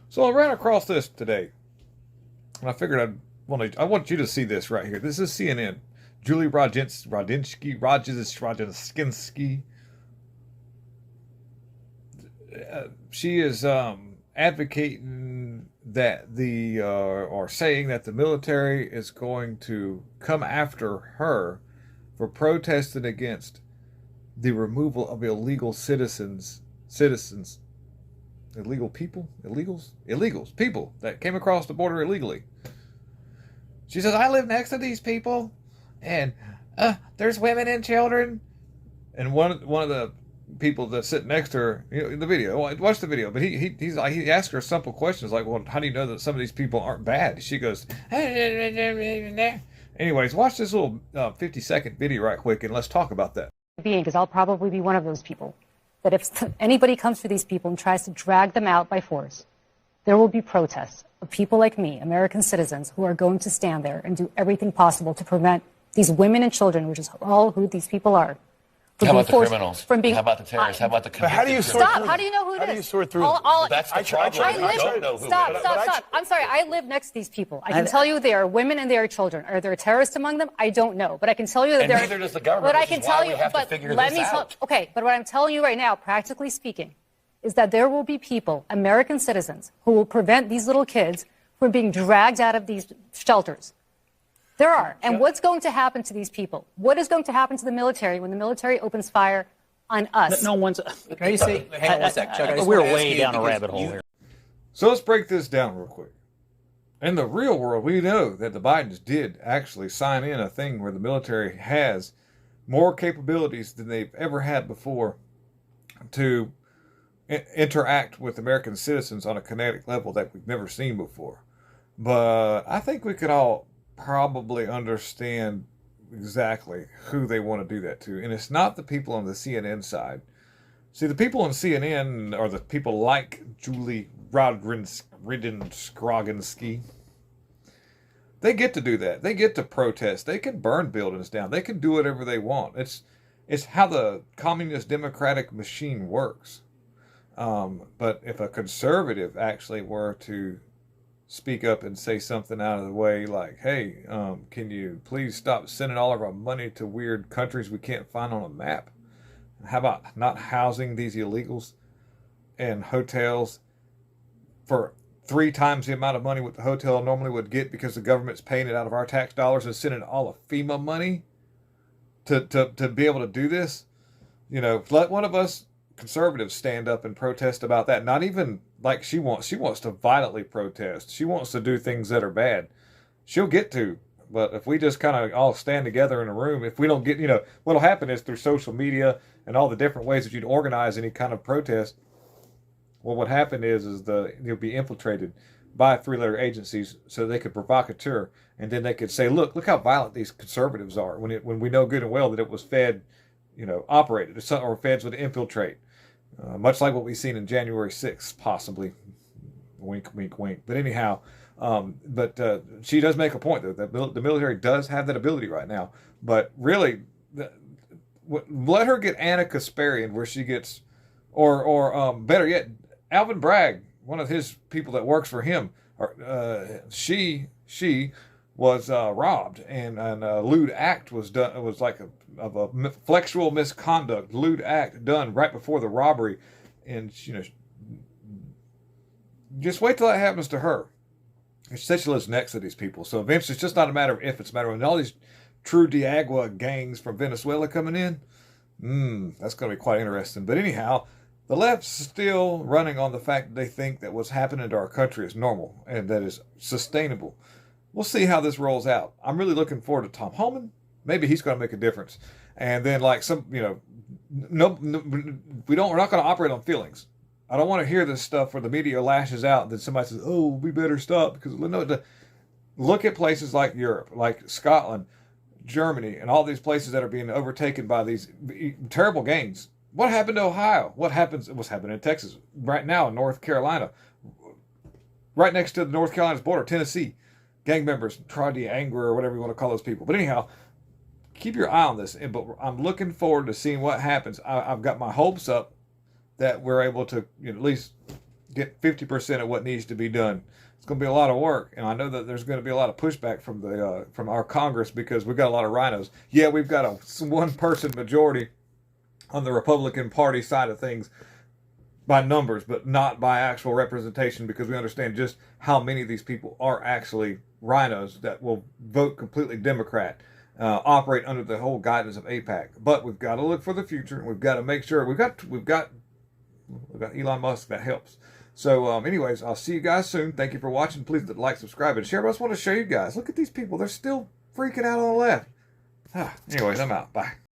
So I ran across this today, and I figured I want you to see this right here. This is CNN. Julie Radzinsky. She is advocating that or saying that the military is going to come after her for protesting against the removal of illegal people, illegals, people that came across the border illegally. She says, I live next to these people, and there's women and children. And one of the people that sit next to her, the video, watch the video, but he asked her simple questions like, well, how do you know that some of these people aren't bad? She goes, anyways, watch this little 50-second video right quick, and let's talk about that. Because I'll probably be one of those people. That if anybody comes for these people and tries to drag them out by force, there will be protests of people like me, American citizens, who are going to stand there and do everything possible to prevent these women and children, which is all who these people are. How about the criminals? How about the terrorists? How about the convicted? How do you sort Stop. How do you know who it is? How do you sort through That's the problem. Stop. I'm sorry. I live next to these people. I can tell you they are women and they are children. Are there terrorists among them? I don't know. But I can tell you that neither does the government. But I can tell you. Out. Okay, but what I'm telling you right now, practically speaking, is that there will be people, American citizens, who will prevent these little kids from being dragged out of these shelters. There are. And what's going to happen to these people? What is going to happen to the military when the military opens fire on us? No one's. Can you see? Hang on one sec, Chuck. We're way down a rabbit hole here. So let's break this down real quick. In the real world, we know that the Bidens did actually sign in a thing where the military has more capabilities than they've ever had before to interact with American citizens on a kinetic level that we've never seen before. But I think we could all probably understand exactly who they want to do that to. And it's not the people on the CNN side. See, the people on CNN are the people like Julie Radzinsky. They get to do that. They get to protest. They can burn buildings down. They can do whatever they want. It's how the communist democratic machine works. But if a conservative actually were to speak up and say something out of the way like, hey, can you please stop sending all of our money to weird countries we can't find on a map? How about not housing these illegals in hotels for 3 times the amount of money what the hotel normally would get because the government's paying it out of our tax dollars and sending all of FEMA money to be able to do this? Let one of us conservatives stand up and protest about that. Not even like she wants to violently protest. She wants to do things that are bad. She'll get to. But if we just kind of all stand together in a room, if we don't get, what'll happen is through social media and all the different ways that you'd organize any kind of protest, well, what happened is you'll be infiltrated by 3-letter agencies so they could provocateur, and then they could say, look how violent these conservatives are when we know good and well that it was Fed, operated, or Feds would infiltrate. Much like what we've seen in January 6th, possibly. Wink, wink, wink. But anyhow, she does make a point, though, that the military does have that ability right now. But really, let her get Anna Kasparian where she gets, or better yet, Alvin Bragg, one of his people that works for him. She was robbed, and a lewd act was done. It was like a flexual misconduct, lewd act done right before the robbery, and just wait till that happens to her. She said she lives next to these people, so eventually it's just not a matter of if, it's a matter of when all these true Diagua gangs from Venezuela coming in. That's going to be quite interesting. But anyhow, the left's still running on the fact that they think that what's happening to our country is normal and that is sustainable. We'll see how this rolls out. I'm really looking forward to Tom Homan. Maybe he's going to make a difference. And then, like we're not going to operate on feelings. I don't want to hear this stuff where the media lashes out and then somebody says, "Oh, we better stop," because look at places like Europe, like Scotland, Germany, and all these places that are being overtaken by these terrible gangs. What happened to Ohio? What's happening in Texas right now in North Carolina, right next to the North Carolina's border, Tennessee. Gang members try to anger or whatever you want to call those people. But anyhow, keep your eye on this. But I'm looking forward to seeing what happens. I've got my hopes up that we're able to at least get 50% of what needs to be done. It's going to be a lot of work, and I know that there's going to be a lot of pushback from our Congress because we've got a lot of rhinos. Yeah, we've got a one-person majority on the Republican Party side of things by numbers, but not by actual representation, because we understand just how many of these people are actually rhinos that will vote completely Democrat, operate under the whole guidance of AIPAC. But we've got to look for the future. We've got to make sure we've got Elon Musk that helps. So, anyways, I'll see you guys soon. Thank you for watching. Please like, subscribe, and share. But I just want to show you guys. Look at these people. They're still freaking out on the left. Anyways, I'm out. Bye.